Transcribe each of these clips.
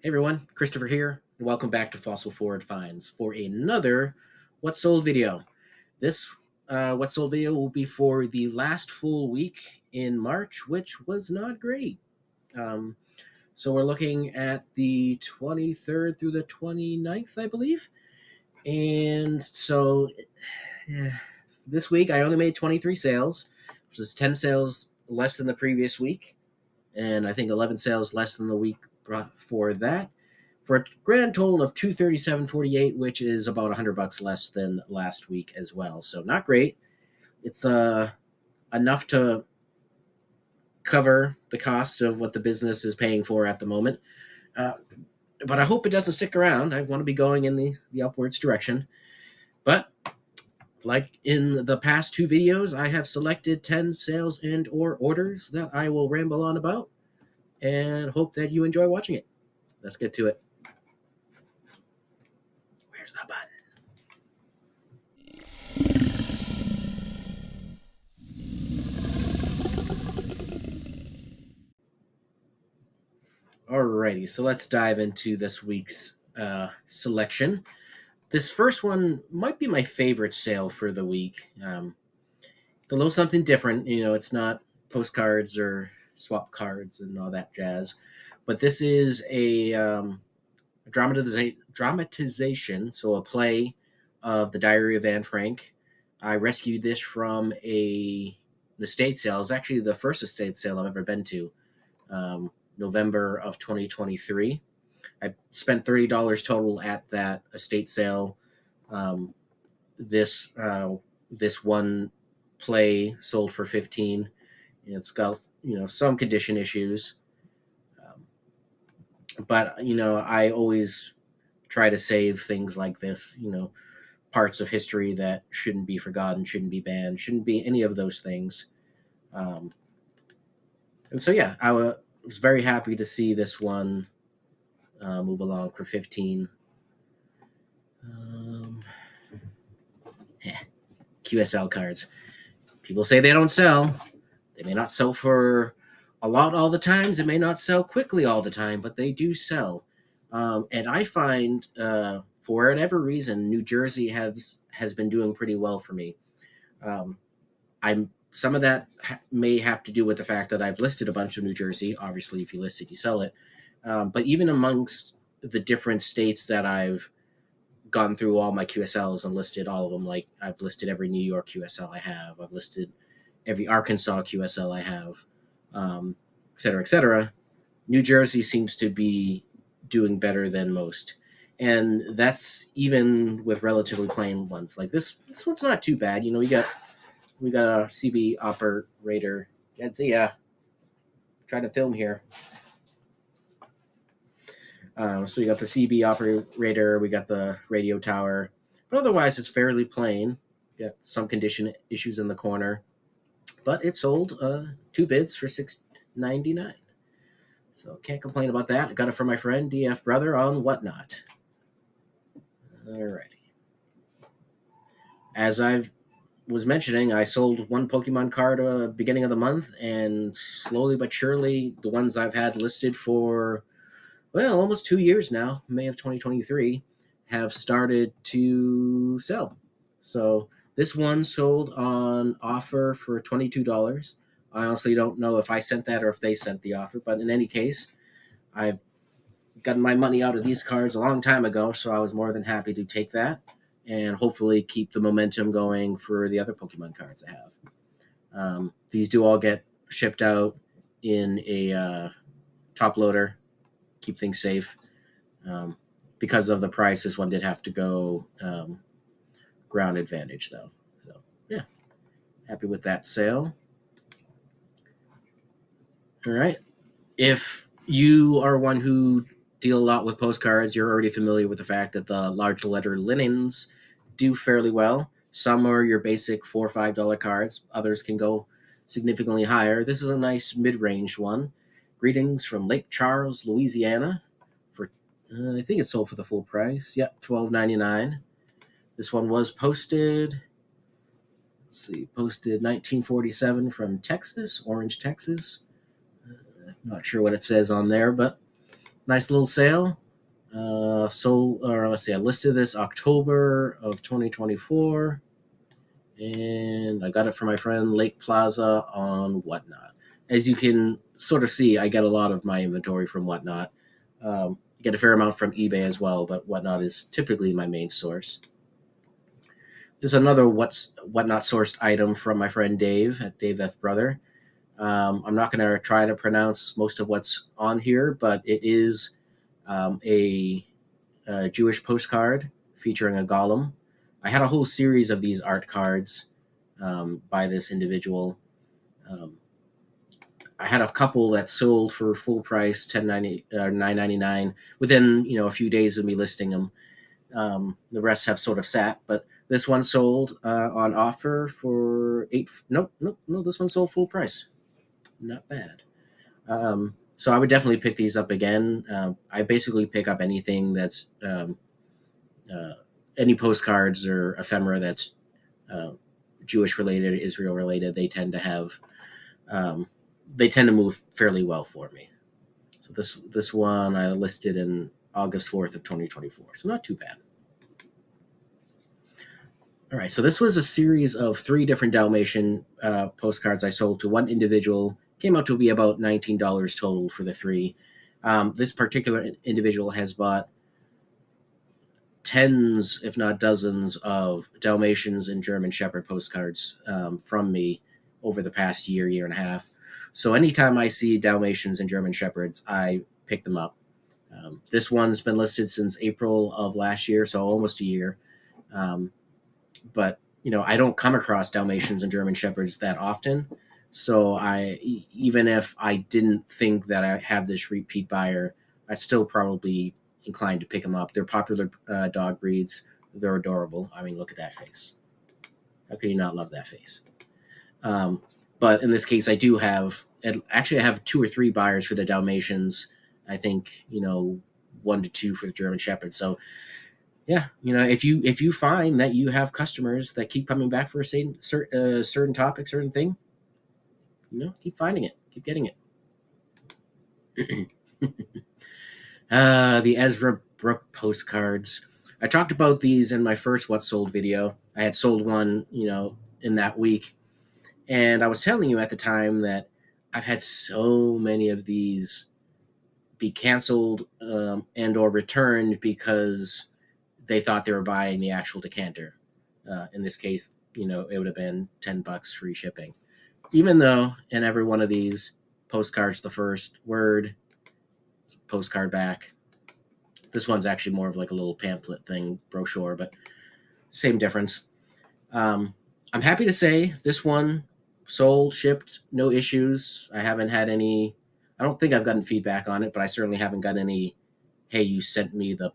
Hey everyone, Christopher here, and welcome back to Fossil Forward Finds for another What Sold video. This What Sold video will be for the last full week in March, which was not great. Um, so we're looking at the 23rd through the 29th, I believe. And so this week I only made 23 sales, which is 10 sales less than the previous week, and I think 11 sales less than the week before that, for a grand total of 237.48, which is about $100 less than last week as well. So not great. It's enough to cover the cost of what the business is paying for at the moment. But I hope it doesn't stick around. I want to be going in the upwards direction. But like in the past two videos, I have selected 10 sales and or orders that I will ramble on about and hope that you enjoy watching it. Let's get to it. Where's the button? Alrighty, so let's dive into this week's selection. This first one might be my favorite sale for the week. It's a little something different. It's not postcards or swap cards and all that jazz. But this is a dramatization, so a play of the Diary of Anne Frank. I rescued this from an estate sale. It's actually the first estate sale I've ever been to, November of 2023. I spent $30 total at that estate sale. This one play sold for 15. It's got some condition issues, but I always try to save things like this. Parts of history that shouldn't be forgotten, shouldn't be banned, shouldn't be any of those things. And so yeah, I was very happy to see this one move along for 15. QSL cards. People say they don't sell. They may not sell for a lot all the times. It may not sell quickly all the time, but they do sell. And I find, for whatever reason, New Jersey has been doing pretty well for me. Some of that may have to do with the fact that I've listed a bunch of New Jersey. Obviously, if you list it, you sell it. But even amongst the different states that I've gone through all my QSLs and listed all of them, like I've listed every New York QSL I have, I've listed every Arkansas QSL I have, et cetera, et cetera. New Jersey seems to be doing better than most. And that's even with relatively plain ones. Like this one's not too bad. We got a CB operator. Jadzia, trying to film here. So you got the CB operator, we got the radio tower, but otherwise it's fairly plain. You got some condition issues in the corner, but it sold 2 bids for $6.99. So can't complain about that. I got it from my friend DF Brother on Whatnot. Alrighty. As I was mentioning, I sold one Pokemon card beginning of the month, and slowly but surely the ones I've had listed for almost 2 years now, May of 2023, have started to sell. So this one sold on offer for $22. I honestly don't know if I sent that or if they sent the offer, but in any case, I've gotten my money out of these cards a long time ago, so I was more than happy to take that and hopefully keep the momentum going for the other Pokemon cards I have. These do all get shipped out in a top loader. Keep things safe. Because of the price, this one did have to go ground advantage, though. So, yeah, happy with that sale. All right. If you are one who deal a lot with postcards, you're already familiar with the fact that the large letter linens do fairly well. Some are your basic $4 or $5 cards. Others can go significantly higher. This is a nice mid-range one. Greetings from Lake Charles, Louisiana. For I think it sold for the full price. Yep, $12.99. This one was posted. Posted 1947 from Texas, Orange, Texas. Not sure what it says on there, but nice little sale. I listed this October of 2024, and I got it from my friend Lake Plaza on Whatnot. As you can sort of see, I get a lot of my inventory from Whatnot. I get a fair amount from eBay as well, but Whatnot is typically my main source. There's another Whatnot sourced item from my friend Dave at Dave F. Brother. I'm not going to try to pronounce most of what's on here, but it is a Jewish postcard featuring a golem. I had a whole series of these art cards by this individual. I had a couple that sold for full price, $9.99 within a few days of me listing them. The rest have sort of sat, but this one sold on offer for Nope. This one sold full price. Not bad. So I would definitely pick these up again. I basically pick up anything that's any postcards or ephemera that's Jewish related, Israel related. They tend to have they tend to move fairly well for me. So this one I listed in August 4th of 2024. So not too bad. All right, so this was a series of 3 different Dalmatian postcards I sold to one individual. Came out to be about $19 total for the 3. This particular individual has bought tens, if not dozens, of Dalmatians and German Shepherd postcards from me over the past year and a half. So anytime I see Dalmatians and German Shepherds, I pick them up. This one's been listed since April of last year, so almost a year. But I don't come across Dalmatians and German Shepherds that often. So even if I didn't think that I have this repeat buyer, I'd still probably inclined to pick them up. They're popular dog breeds. They're adorable. I mean, look at that face. How could you not love that face? But in this case, I do have I have 2 or 3 buyers for the Dalmatians. I think 1 to 2 for the German Shepherd. So yeah, if you find that you have customers that keep coming back for a certain topic, certain thing, keep finding it, keep getting it. The Ezra Brook postcards. I talked about these in my first What Sold video. I had sold one, in that week. And I was telling you at the time that I've had so many of these be canceled and or returned because they thought they were buying the actual decanter. In this case, it would have been $10 free shipping. Even though in every one of these postcards, the first word, postcard back. This one's actually more of like a little pamphlet thing, brochure, but same difference. I'm happy to say this one sold, shipped, no issues. I haven't had any. I don't think I've gotten feedback on it, but I certainly haven't got any, hey, you sent me the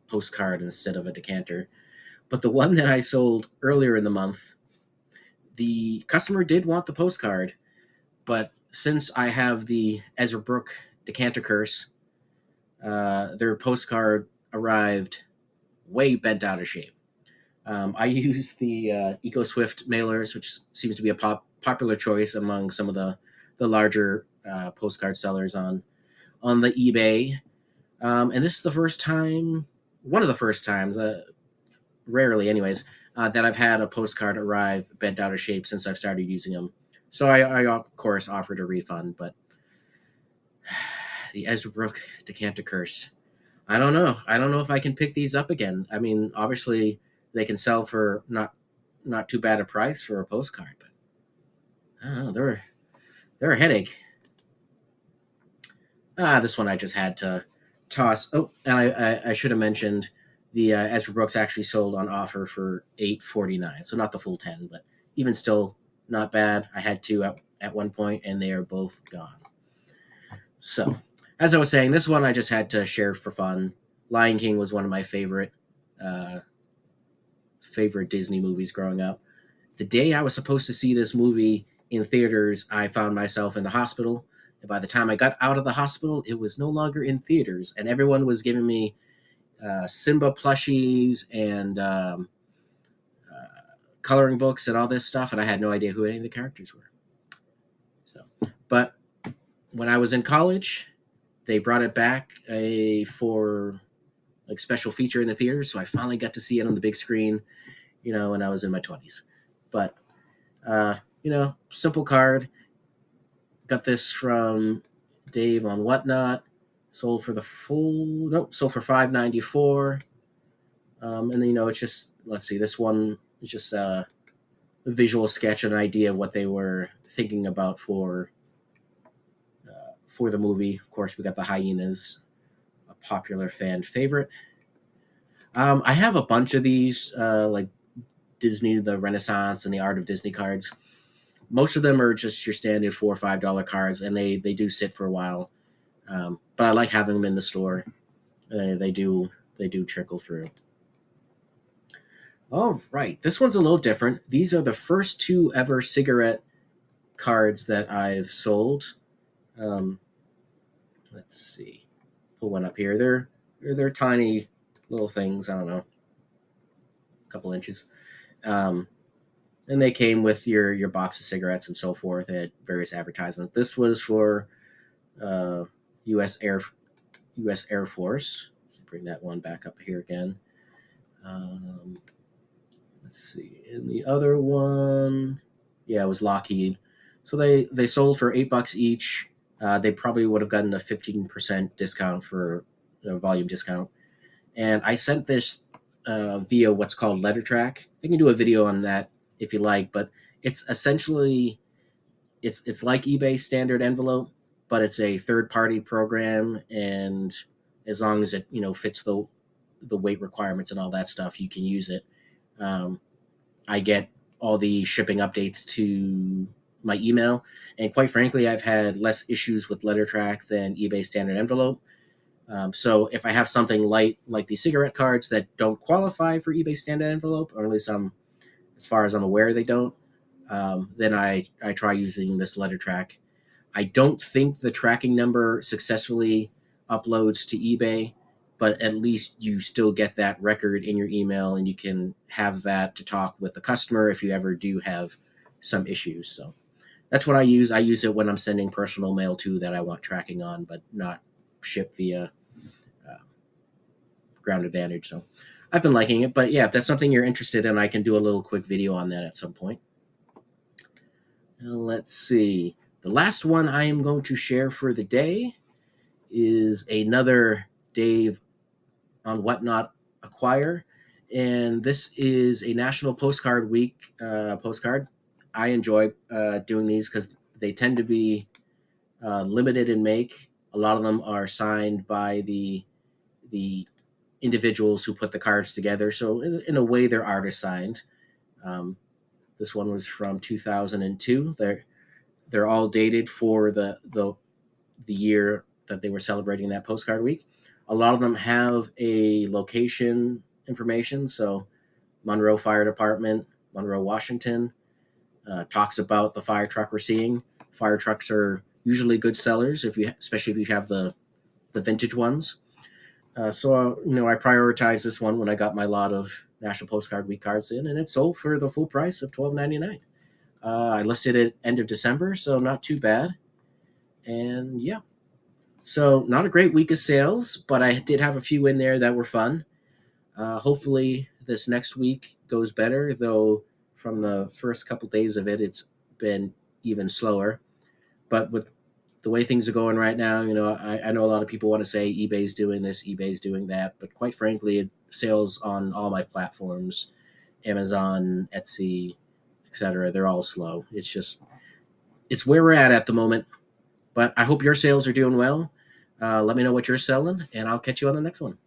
postcard instead of a decanter. But the one that I sold earlier in the month, the customer did want the postcard, but since I have the Ezra Brook decanter curse, their postcard arrived way bent out of shape. I use the EcoSwift mailers, which seems to be a popular choice among some of the larger postcard sellers on the eBay. And this is the first time, one of the first times, rarely anyways, that I've had a postcard arrive bent out of shape since I've started using them. So I of course offered a refund, but the Ezra Brook decanter curse. I don't know. I don't know if I can pick these up again. I mean, obviously they can sell for not too bad a price for a postcard, but I don't know, they're a headache. This one I just had to toss. Oh, and I should have mentioned the Ezra Brooks actually sold on offer for $8.49, so not the full 10, but even still not bad. I had 2 at one point, and they are both gone. So, as I was saying, this one I just had to share for fun. Lion King was one of my favorite Disney movies growing up. The day I was supposed to see this movie in theaters, I found myself in the hospital. And by the time I got out of the hospital, it was no longer in theaters, and everyone was giving me Simba plushies and coloring books and all this stuff, and I had no idea who any of the characters were. So, but when I was in college, they brought it back for like special feature in the theater, so I finally got to see it on the big screen, when I was in my 20s. But simple card. Got this from Dave on Whatnot. Sold for sold for $5.94. And then it's just, let's see, this one is just a visual sketch, an idea of what they were thinking about for the movie. Of course, we got the hyenas, a popular fan favorite. I have a bunch of these, like Disney, the Renaissance, and the Art of Disney cards. Most of them are just your standard $4 or $5 cards, and they do sit for a while. But I like having them in the store. They do trickle through. All right, this one's a little different. These are the first 2 ever cigarette cards that I've sold. Let's see. Pull one up here. They're tiny little things. I don't know, a couple inches. And they came with your box of cigarettes and so forth. They had various advertisements. This was for U.S. Air Force. Let's bring that one back up here again. Let's see. And the other one, it was Lockheed. So they sold for $8 each. They probably would have gotten a 15% discount for volume discount. And I sent this via what's called Letter Track. I can do a video on that if you like, but it's essentially it's like eBay standard envelope, but it's a third-party program, and as long as it fits the weight requirements and all that stuff, you can use it. I get all the shipping updates to my email, and quite frankly, I've had less issues with Letter Track than eBay standard envelope. So if I have something light like the cigarette cards that don't qualify for eBay standard envelope, or at least as far as I'm aware, they don't, then I try using this Letter Track. I don't think the tracking number successfully uploads to eBay, but at least you still get that record in your email, and you can have that to talk with the customer if you ever do have some issues. So that's what I use. I use it when I'm sending personal mail too that I want tracking on, but not shipped via Ground Advantage. So I've been liking it, but yeah, if that's something you're interested in, I can do a little quick video on that at some point. Let's see. The last one I am going to share for the day is another Dave on Whatnot acquire, and this is a National Postcard Week postcard. I enjoy doing these because they tend to be limited in make. A lot of them are signed by the individuals who put the cards together, so in a way they're artist signed. This one was from 2002. They're all dated for the year that they were celebrating that postcard week. A lot of them have a location information, so Monroe Fire Department, Monroe, Washington. Talks about the fire truck we're seeing. Fire trucks are usually good sellers, especially if you have the vintage ones. So I prioritized this one when I got my lot of National Postcard Week cards in, and it sold for the full price of $12.99. I listed it end of December, so not too bad. And yeah, so not a great week of sales, but I did have a few in there that were fun. Hopefully this next week goes better, though from the first couple days of it, it's been even slower. But with the way things are going right now, I know a lot of people want to say eBay's doing this, eBay's doing that, but quite frankly, sales on all my platforms, Amazon, Etsy, etc., they're all slow. It's where we're at the moment. But I hope your sales are doing well. Let me know what you're selling, and I'll catch you on the next one.